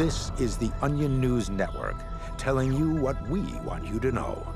This is the Onion News Network, telling you what we want you to know.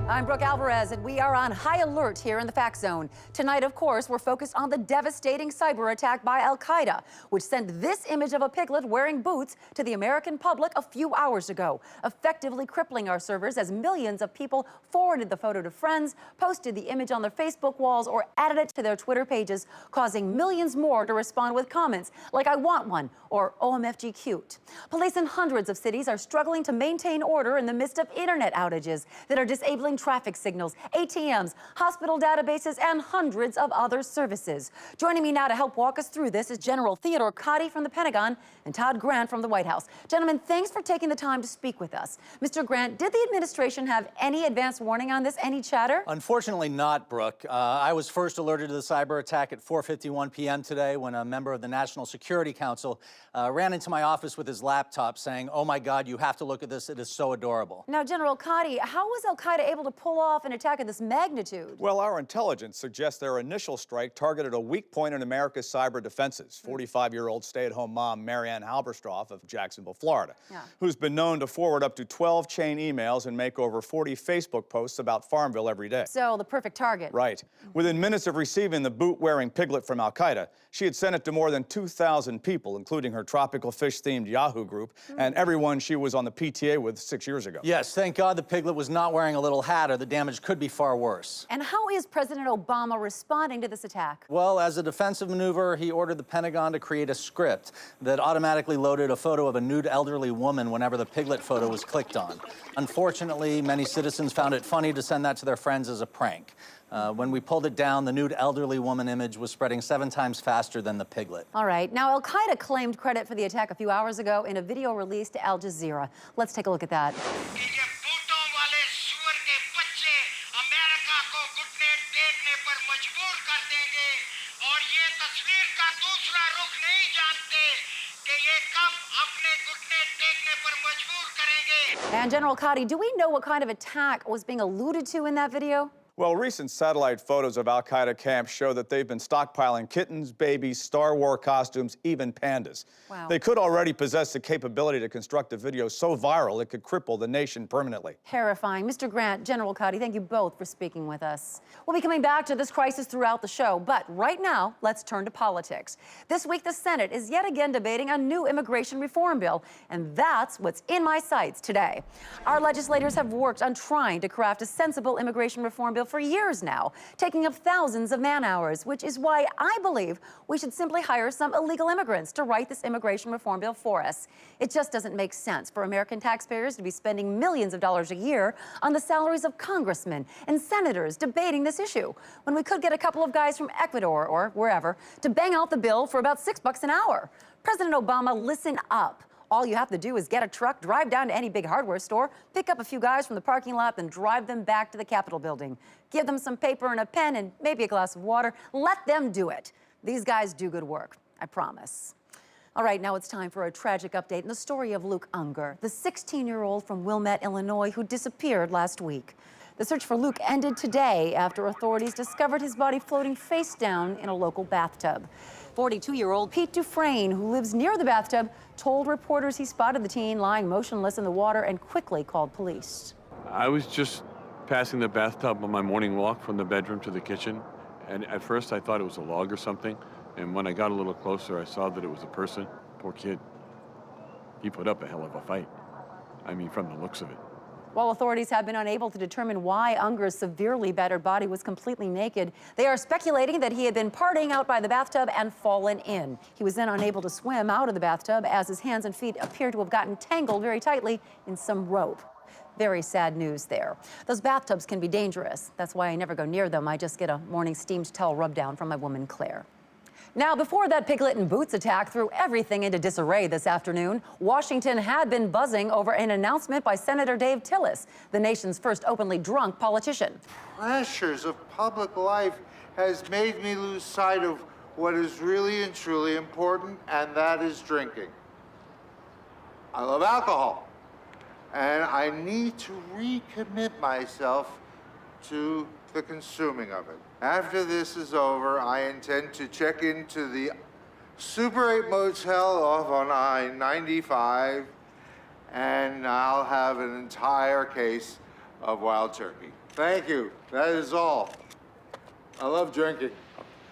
I'm Brooke Alvarez, and we are on high alert here in the Fact Zone. Tonight, of course, we're focused on the devastating cyber attack by Al-Qaeda, which sent this image of a piglet wearing boots to the American public a few hours ago, effectively crippling our servers as millions of people forwarded the photo to friends, posted the image on their Facebook walls, or added it to their Twitter pages, causing millions more to respond with comments like "I want one" or "OMFG cute." Police in hundreds of cities are struggling to maintain order in the midst of internet outages that are disabling traffic signals, ATMs, hospital databases, and hundreds of other services. Joining me now to help walk us through this is General Theodore Cotty from the Pentagon and Todd Grant from the White House. Gentlemen, thanks for taking the time to speak with us. Mr. Grant, did the administration have any advance warning on this, any chatter? Unfortunately not, Brooke. I was first alerted to the cyber attack at 4:51 p.m. today when a member of the National Security Council ran into my office with his laptop saying, "Oh my God, you have to look at this, it is so adorable." Now, General Cotty, how was Al-Qaeda able to pull off an attack of this magnitude? Well, our intelligence suggests their initial strike targeted a weak point in America's cyber defenses. 45-year-old stay-at-home mom Marianne Halberstroff of Jacksonville, Florida, who's been known to forward up to 12 chain emails and make over 40 Facebook posts about Farmville every day. So, the perfect target. Right. Within minutes of receiving the boot-wearing piglet from Al-Qaeda, she had sent it to more than 2,000 people, including her tropical fish-themed Yahoo group and everyone she was on the PTA with 6 years ago. Yes, thank God the piglet was not wearing a little hat, or the damage could be far worse. And how is President Obama responding to this attack? Well, as a defensive maneuver, he ordered the Pentagon to create a script that automatically loaded a photo of a nude elderly woman whenever the piglet photo was clicked on. Unfortunately, many citizens found it funny to send that to their friends as a prank. When we pulled it down, the nude elderly woman image was spreading 7 times faster than the piglet. All right. Now, Al-Qaeda claimed credit for the attack a few hours ago in a video released to Al Jazeera. Let's take a look at that. And General Cotty, do we know what kind of attack was being alluded to in that video? Well, recent satellite photos of Al-Qaeda camps show that they've been stockpiling kittens, babies, Star Wars costumes, even pandas. Wow. They could already possess the capability to construct a video so viral it could cripple the nation permanently. Terrifying. Mr. Grant, General Cotty, thank you both for speaking with us. We'll be coming back to this crisis throughout the show, but right now, let's turn to politics. This week, the Senate is yet again debating a new immigration reform bill, and that's what's in my sights today. Our legislators have worked on trying to craft a sensible immigration reform bill for years now, taking up thousands of man-hours, which is why I believe we should simply hire some illegal immigrants to write this immigration reform bill for us. It just doesn't make sense for American taxpayers to be spending millions of dollars a year on the salaries of congressmen and senators debating this issue, when we could get a couple of guys from Ecuador or wherever to bang out the bill for about $6 an hour. President Obama, listen up. All you have to do is get a truck, drive down to any big hardware store, pick up a few guys from the parking lot, then drive them back to the Capitol building. Give them some paper and a pen and maybe a glass of water. Let them do it. These guys do good work, I promise. All right, now it's time for a tragic update in the story of Luke Unger, the 16-year-old from Wilmette, Illinois, who disappeared last week. The search for Luke ended today after authorities discovered his body floating face down in a local bathtub. 42-year-old Pete Dufresne, who lives near the bathtub, told reporters he spotted the teen lying motionless in the water and quickly called police. I was just passing the bathtub on my morning walk from the bedroom to the kitchen, and at first I thought it was a log or something, and when I got a little closer, I saw that it was a person. Poor kid. He put up a hell of a fight. I mean, from the looks of it. While authorities have been unable to determine why Unger's severely battered body was completely naked, they are speculating that he had been partying out by the bathtub and fallen in. He was then unable to swim out of the bathtub as his hands and feet appear to have gotten tangled very tightly in some rope. Very sad news there. Those bathtubs can be dangerous. That's why I never go near them. I just get a morning steamed towel rub down from my woman, Claire. Now, before that Piglet in Boots attack threw everything into disarray this afternoon, Washington had been buzzing over an announcement by Senator Dave Tillis, the nation's first openly drunk politician. Pressures of public life has made me lose sight of what is really and truly important, and that is drinking. I love alcohol, and I need to recommit myself to the consuming of it. After this is over, I intend to check into the Super 8 motel off on I-95, and I'll have an entire case of wild turkey. Thank you. That is all. I love drinking.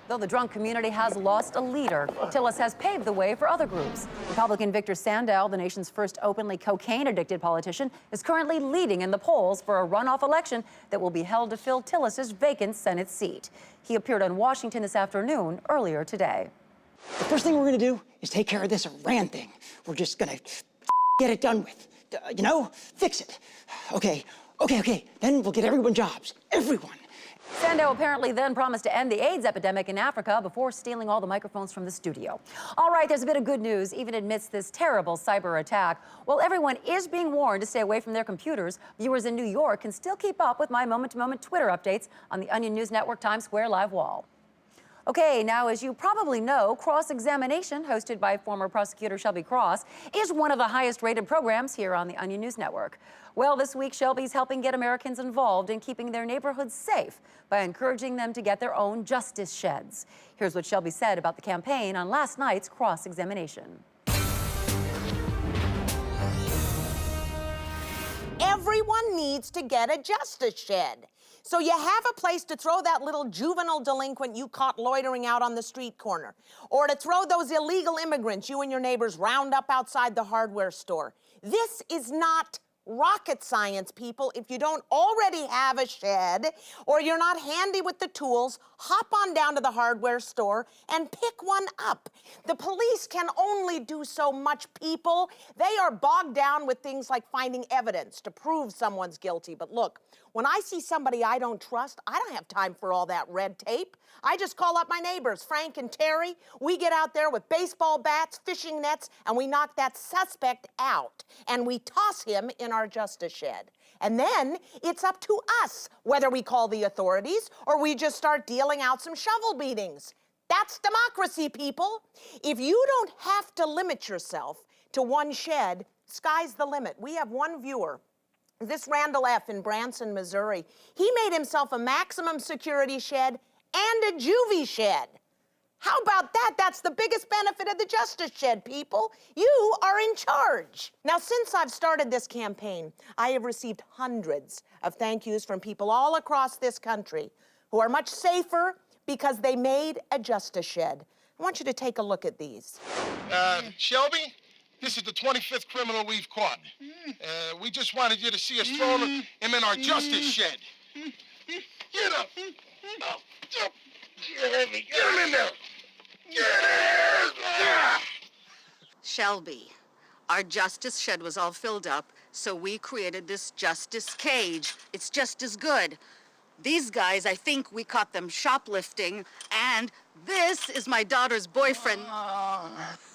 Though the drunk community has lost a leader, Tillis has paved the way for other groups. Republican Victor Sandow, the nation's first openly cocaine-addicted politician, is currently leading in the polls for a runoff election that will be held to fill Tillis's vacant Senate seat. He appeared on Washington this afternoon earlier today. The first thing we're gonna do is take care of this Iran thing. We're just gonna get it done with. You know, fix it. Okay. Then we'll get everyone jobs. Everyone. Sandow apparently then promised to end the AIDS epidemic in Africa before stealing all the microphones from the studio. All right, there's a bit of good news, even amidst this terrible cyber attack. While everyone is being warned to stay away from their computers, viewers in New York can still keep up with my moment-to-moment Twitter updates on the Onion News Network Times Square live wall. Okay, now, as you probably know, Cross-Examination, hosted by former prosecutor Shelby Cross, is one of the highest-rated programs here on the Onion News Network. Well, this week, Shelby's helping get Americans involved in keeping their neighborhoods safe by encouraging them to get their own justice sheds. Here's what Shelby said about the campaign on last night's Cross-Examination. Everyone needs to get a justice shed. So you have a place to throw that little juvenile delinquent you caught loitering out on the street corner, or to throw those illegal immigrants you and your neighbors round up outside the hardware store. This is not rocket science, people. If you don't already have a shed, or you're not handy with the tools, hop on down to the hardware store and pick one up. The police can only do so much, people. They are bogged down with things like finding evidence to prove someone's guilty. But look, when I see somebody I don't trust, I don't have time for all that red tape. I just call up my neighbors, Frank and Terry. We get out there with baseball bats, fishing nets, and we knock that suspect out. And we toss him in our justice shed. And then it's up to us whether we call the authorities or we just start dealing out some shovel beatings. That's democracy, people. If you don't have to limit yourself to one shed, sky's the limit. We have one viewer. This Randall F. in Branson, Missouri. He made himself a maximum security shed and a juvie shed. How about that? That's the biggest benefit of the Justice Shed, people. You are in charge. Now, since I've started this campaign, I have received hundreds of thank yous from people all across this country who are much safer because they made a Justice Shed. I want you to take a look at these. Shelby, this is the 25th criminal we've caught. We just wanted you to see us throw him in our Justice Shed. Get up. Oh, jump. Get him in there. Shelby, our justice shed was all filled up, so we created this justice cage. It's just as good. These guys, I think we caught them shoplifting, and this is my daughter's boyfriend.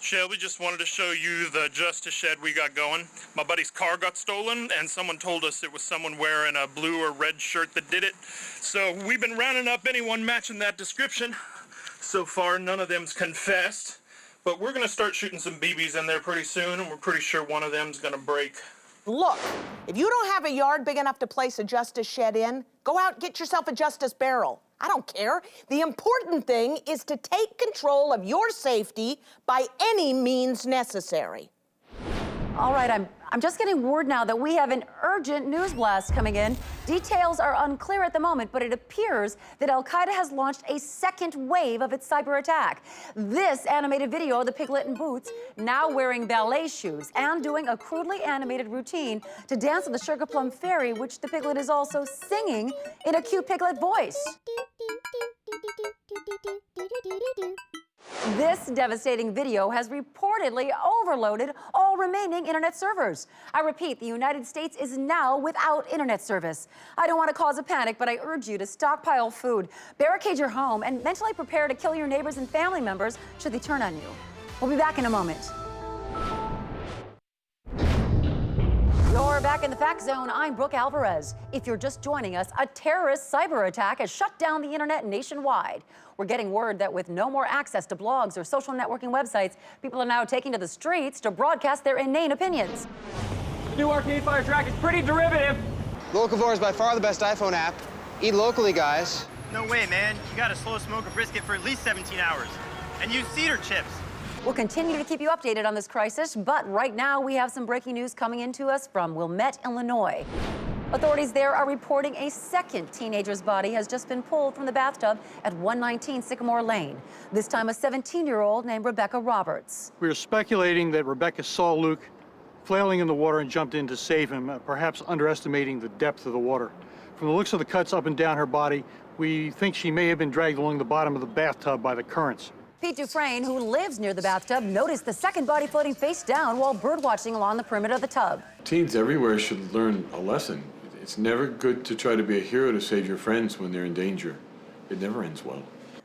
Shelby, just wanted to show you the justice shed we got going. My buddy's car got stolen, and someone told us it was someone wearing a blue or red shirt that did it. So we've been rounding up anyone matching that description. So far, none of them's confessed, but we're gonna start shooting some BBs in there pretty soon, and we're pretty sure one of them's gonna break. Look, if you don't have a yard big enough to place a justice shed in, go out and get yourself a justice barrel. I don't care. The important thing is to take control of your safety by any means necessary. All right, I'm just getting word now that we have an urgent news blast coming in. Details are unclear at the moment, but it appears that Al-Qaeda has launched a second wave of its cyber attack. This animated video of the Piglet in Boots now wearing ballet shoes and doing a crudely animated routine to dance with the Sugar Plum Fairy, which the Piglet is also singing in a cute Piglet voice. This devastating video has reportedly overloaded all remaining internet servers. I repeat, the United States is now without internet service. I don't want to cause a panic, but I urge you to stockpile food, barricade your home, and mentally prepare to kill your neighbors and family members should they turn on you. We'll be back in a moment. You're back in the Fact Zone. I'm Brooke Alvarez. If you're just joining us, a terrorist cyber attack has shut down the internet nationwide. We're getting word that with no more access to blogs or social networking websites, people are now taking to the streets to broadcast their inane opinions. The new Arcade Fire track is pretty derivative. Locavore is by far the best iPhone app. Eat locally, guys. No way, man. You gotta slow smoke a brisket for at least 17 hours. And use cedar chips. We'll continue to keep you updated on this crisis, but right now we have some breaking news coming into us from Wilmette, Illinois. Authorities there are reporting a second teenager's body has just been pulled from the bathtub at 119 Sycamore Lane. This time a 17-year-old named Rebecca Roberts. We are speculating that Rebecca saw Luke flailing in the water and jumped in to save him, perhaps underestimating the depth of the water. From the looks of the cuts up and down her body, we think she may have been dragged along the bottom of the bathtub by the currents. Pete Dufresne, who lives near the bathtub, noticed the second body floating face down while birdwatching along the perimeter of the tub. Teens everywhere should learn a lesson. It's never good to try to be a hero to save your friends when they're in danger. It never ends well.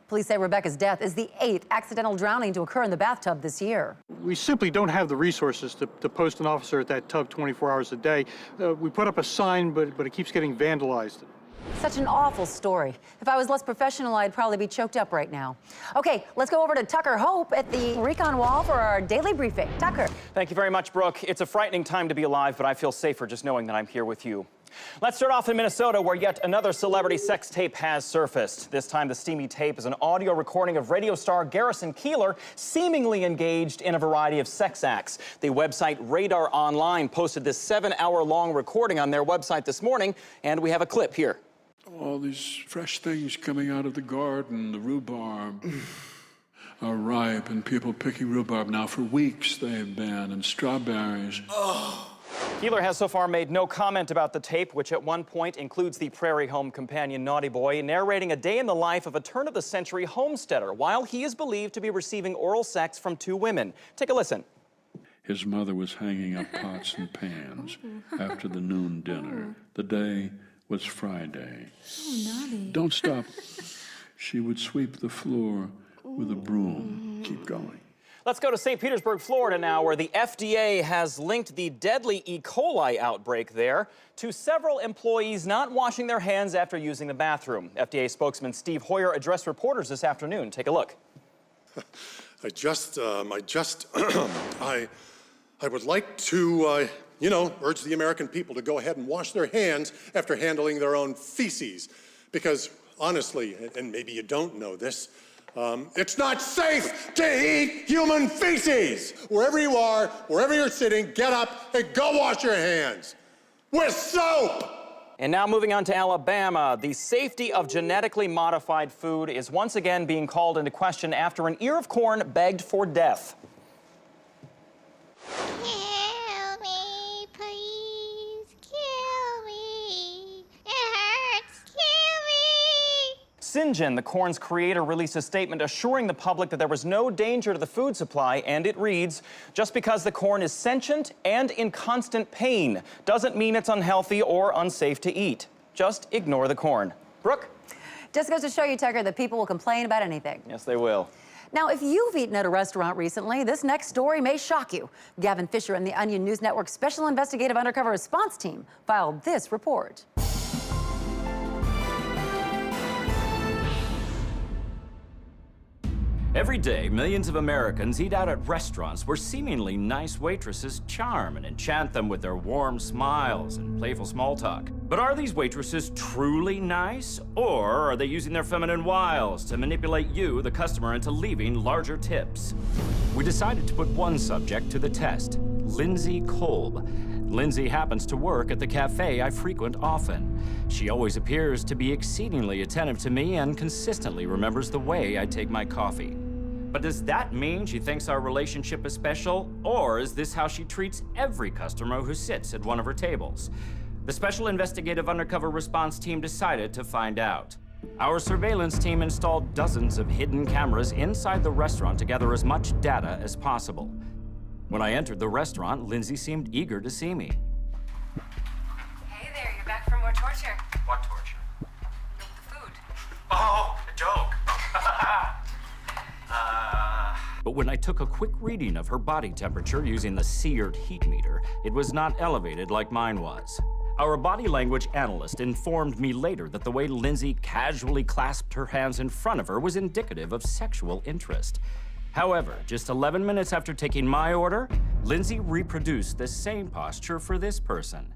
Police say Rebecca's death is the 8th accidental drowning to occur in the bathtub this year. We simply don't have the resources to post an officer at that tub 24 hours a day. We put up a sign, but it keeps getting vandalized. Such an awful story. If I was less professional, I'd probably be choked up right now. Okay, let's go over to Tucker Hope at the Recon Wall for our daily briefing. Tucker. Thank you very much, Brooke. It's a frightening time to be alive, but I feel safer just knowing that I'm here with you. Let's start off in Minnesota, where yet another celebrity sex tape has surfaced. This time, the steamy tape is an audio recording of radio star Garrison Keillor seemingly engaged in a variety of sex acts. The website Radar Online posted this 7-hour-long recording on their website this morning, and we have a clip here. All these fresh things coming out of the garden, the rhubarb are ripe, and people picking rhubarb now for weeks they've been, and strawberries. Keillor has so far made no comment about the tape, which at one point includes the prairie home companion Naughty Boy narrating a day in the life of a turn-of-the-century homesteader while he is believed to be receiving oral sex from 2 women. Take a listen. His mother was hanging up pots and pans after the noon dinner. The day was Friday. Oh, naughty. Don't stop. She would sweep the floor with a broom. Keep going. Let's go to St. Petersburg, Florida now, where the FDA has linked the deadly E. coli outbreak there to several employees not washing their hands after using the bathroom. FDA spokesman Steve Hoyer addressed reporters this afternoon. Take a look. I would like to, urge the American people to go ahead and wash their hands after handling their own feces. Because honestly, and maybe you don't know this, it's not safe to eat human feces. Wherever you are, wherever you're sitting, get up and go wash your hands with soap. And now moving on to Alabama, the safety of genetically modified food is once again being called into question after an ear of corn begged for death. Kill me, please. Kill me. It hurts. Kill me. St. the corn's creator, released a statement assuring the public that there was no danger to the food supply, and it reads, just because the corn is sentient and in constant pain doesn't mean it's unhealthy or unsafe to eat. Just ignore the corn. Brooke? Just goes to show you, Tucker, that people will complain about anything. Yes, they will. Now, if you've eaten at a restaurant recently, this next story may shock you. Gavin Fisher and the Onion News Network's Special Investigative Undercover Response Team filed this report. Every day, millions of Americans eat out at restaurants where seemingly nice waitresses charm and enchant them with their warm smiles and playful small talk. But are these waitresses truly nice, or are they using their feminine wiles to manipulate you, the customer, into leaving larger tips? We decided to put one subject to the test, Lindsay Kolb. Lindsay happens to work at the cafe I frequent often. She always appears to be exceedingly attentive to me and consistently remembers the way I take my coffee. But does that mean she thinks our relationship is special, or is this how she treats every customer who sits at one of her tables? The Special Investigative Undercover Response Team decided to find out. Our surveillance team installed dozens of hidden cameras inside the restaurant to gather as much data as possible. When I entered the restaurant, Lindsay seemed eager to see me. Hey there, you're back for more torture. What torture? The food. Oh, a joke. But when I took a quick reading of her body temperature using the Seared heat meter, it was not elevated like mine was. Our body language analyst informed me later that the way Lindsay casually clasped her hands in front of her was indicative of sexual interest. However, just 11 minutes after taking my order, Lindsay reproduced the same posture for this person,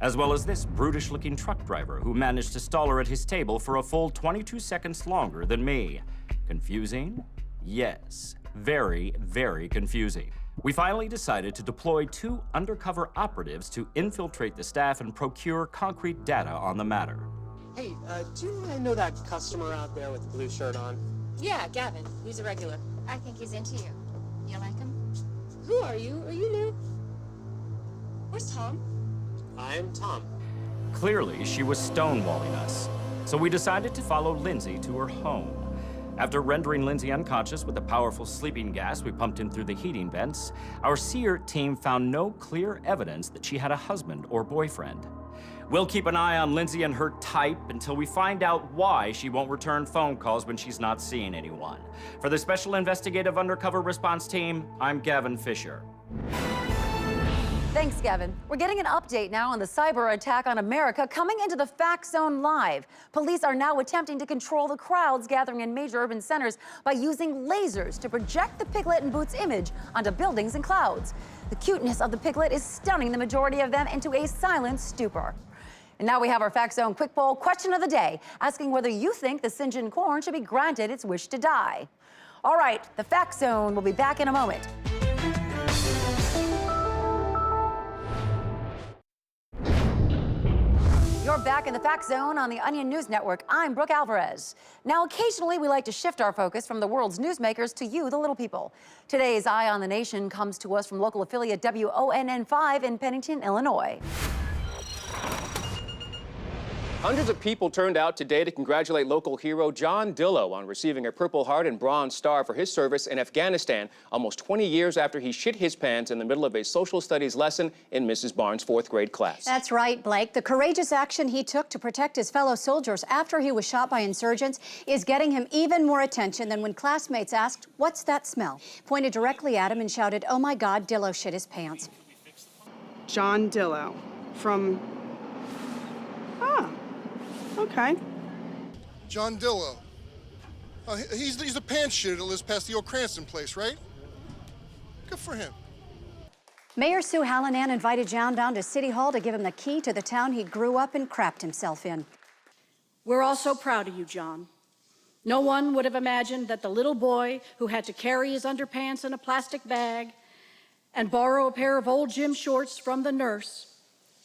as well as this brutish-looking truck driver who managed to stall her at his table for a full 22 seconds longer than me. Confusing? Yes. Very, very confusing. We finally decided to deploy 2 undercover operatives to infiltrate the staff and procure concrete data on the matter. Hey, do you know that customer out there with the blue shirt on? Yeah, Gavin. He's a regular. I think he's into you. You like him? Who are you? Are you new? Where's Tom? I'm Tom. Clearly, she was stonewalling us, so we decided to follow Lindsay to her home. After rendering Lindsay unconscious with a powerful sleeping gas we pumped in through the heating vents, our Seared team found no clear evidence that she had a husband or boyfriend. We'll keep an eye on Lindsay and her type until we find out why she won't return phone calls when she's not seeing anyone. For the Special Investigative Undercover Response Team, I'm Gavin Fisher. Thanks, Gavin. We're getting an update now on the cyber attack on America coming into the Fact Zone Live. Police are now attempting to control the crowds gathering in major urban centers by using lasers to project the Piglet and Boots image onto buildings and clouds. The cuteness of the Piglet is stunning the majority of them into a silent stupor. And now we have our Fact Zone quick poll question of the day, asking whether you think the St. corn should be granted its wish to die. All right, the Fact Zone will be back in a moment. You're back in the Fact Zone on the Onion News Network. I'm Brooke Alvarez. Now, occasionally we like to shift our focus from the world's newsmakers to you, the little people. Today's Eye on the Nation comes to us from local affiliate WONN5 in Pennington, Illinois. Hundreds of people turned out today to congratulate local hero John Dillo on receiving a Purple Heart and Bronze Star for his service in Afghanistan almost 20 years after he shit his pants in the middle of a social studies lesson in Mrs. Barnes' 4th grade class. That's right, Blake. The courageous action he took to protect his fellow soldiers after he was shot by insurgents is getting him even more attention than when classmates asked, "What's that smell?" Pointed directly at him and shouted, "Oh my God, Dillo shit his pants." John Dillo from... Okay. John Dillo. He's a pants shitter that lives past the old Cranston place, right? Good for him. Mayor Sue Hallinan invited John down to City Hall to give him the key to the town he grew up and crapped himself in. We're all so proud of you, John. No one would have imagined that the little boy who had to carry his underpants in a plastic bag and borrow a pair of old gym shorts from the nurse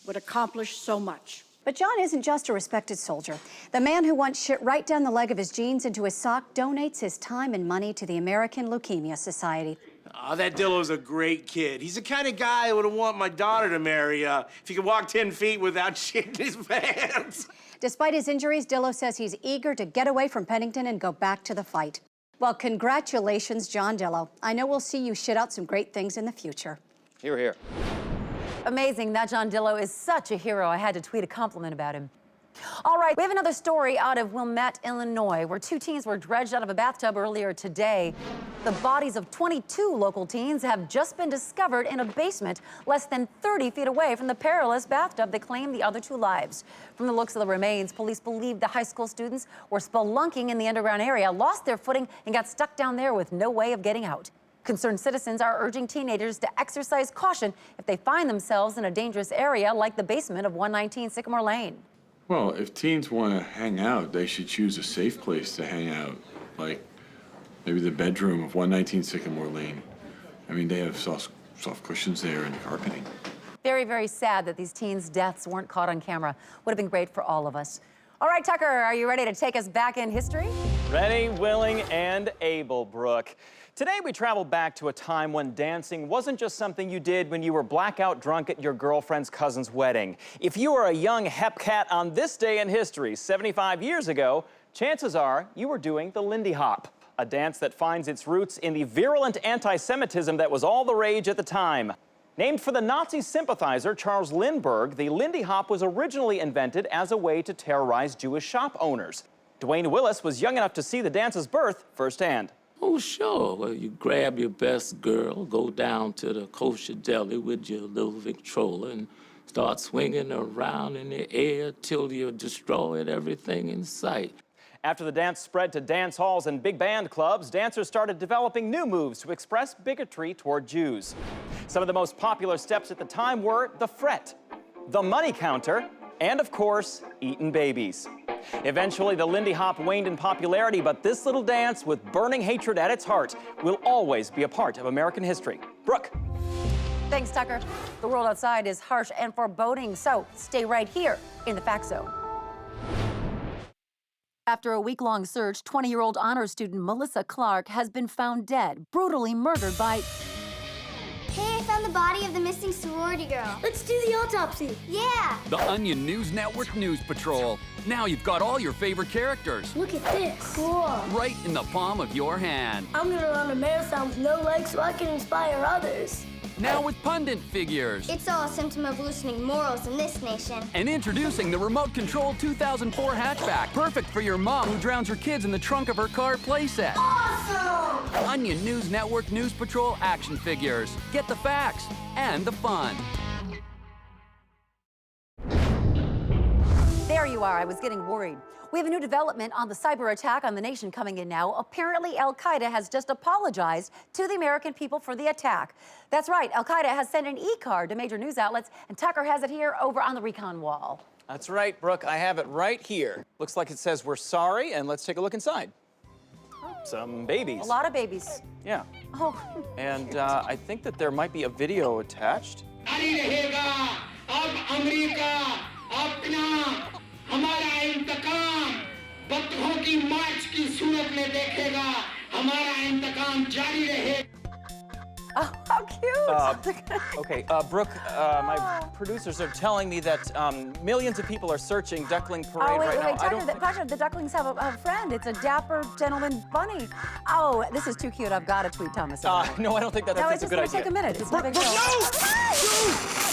would accomplish so much. But John isn't just a respected soldier. The man who once shit right down the leg of his jeans into his sock donates his time and money to the American Leukemia Society. Oh, that Dillo's a great kid. He's the kind of guy I would want my daughter to marry if he could walk 10 feet without shitting his pants. Despite his injuries, Dillo says he's eager to get away from Pennington and go back to the fight. Well, congratulations, John Dillo. I know we'll see you shit out some great things in the future. Hear, hear. Amazing. That John Dillo is such a hero. I had to tweet a compliment about him. All right, we have another story out of Wilmette, Illinois, where 2 teens were dredged out of a bathtub earlier today. The bodies of 22 local teens have just been discovered in a basement less than 30 feet away from the perilous bathtub that claimed the other 2 lives. From the looks of the remains, police believe the high school students were spelunking in the underground area, lost their footing, and got stuck down there with no way of getting out. Concerned citizens are urging teenagers to exercise caution if they find themselves in a dangerous area like the basement of 119 Sycamore Lane. Well, if teens want to hang out, they should choose a safe place to hang out, like maybe the bedroom of 119 Sycamore Lane. I mean, they have soft cushions there and carpeting. Very, very sad that these teens' deaths weren't caught on camera. Would have been great for all of us. All right, Tucker, are you ready to take us back in history? Ready, willing, and able, Brooke. Today, we travel back to a time when dancing wasn't just something you did when you were blackout drunk at your girlfriend's cousin's wedding. If you were a young hep cat on this day in history, 75 years ago, chances are you were doing the Lindy Hop, a dance that finds its roots in the virulent anti-Semitism that was all the rage at the time. Named for the Nazi sympathizer Charles Lindbergh, the Lindy Hop was originally invented as a way to terrorize Jewish shop owners. Dwayne Willis was young enough to see the dance's birth firsthand. Oh, sure. Well, you grab your best girl, go down to the kosher deli with your little Victrola and start swinging around in the air till you're destroying everything in sight. After the dance spread to dance halls and big band clubs, dancers started developing new moves to express bigotry toward Jews. Some of the most popular steps at the time were the fret, the money counter, and of course, eating babies. Eventually, the Lindy Hop waned in popularity, but this little dance with burning hatred at its heart will always be a part of American history. Brooke. Thanks, Tucker. The world outside is harsh and foreboding, so stay right here in the Fact Zone. After a week-long search, 20-year-old honors student Melissa Clark has been found dead, brutally murdered by... Hey, I found the body of the missing sorority girl. Let's do the autopsy. Yeah. The Onion News Network News Patrol. Now you've got all your favorite characters. Look at this. Cool. Right in the palm of your hand. I'm gonna run a marathon with no legs so I can inspire others. Now with pundit figures. It's all a symptom of loosening morals in this nation. And introducing the remote-controlled 2004 hatchback. Perfect for your mom who drowns her kids in the trunk of her car playset. Awesome! Onion News Network News Patrol action figures. Get the facts and the fun. There you are. I was getting worried. We have a new development on the cyber attack on the nation coming in now. Apparently, Al-Qaeda has just apologized to the American people for the attack. That's right. Al-Qaeda has sent an e-card to major news outlets, and Tucker has it here over on the recon wall. That's right, Brooke. I have it right here. Looks like it says we're sorry, and let's take a look inside. Some babies. A lot of babies. Yeah. Oh. And I think that there might be a video attached. Oh, how cute! Okay, Brooke, my producers are telling me that millions of people are searching Duckling Parade right now. Tucker, the ducklings have a friend. It's a dapper gentleman bunny. Oh, this is too cute. I've got to tweet Thomas about it. No, I don't think that's a good idea. It's going to take a minute. It's no big deal. No!